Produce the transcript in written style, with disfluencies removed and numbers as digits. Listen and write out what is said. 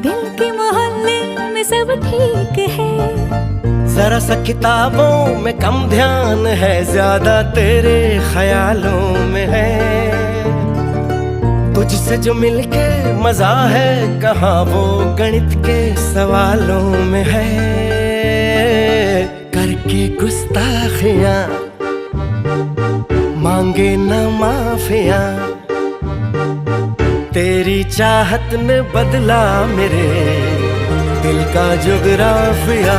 दिल के मोहल्ले में सब ठीक है। जरा सा किताबों में कम ध्यान है, ज्यादा तेरे ख्यालों में है। तुझसे जो मिलके मजा है, कहाँ वो गणित के सवालों में है। करके गुस्ताखियां मांगे न माफिया, तेरी चाहत ने बदला मेरे दिल का जुगराफिया।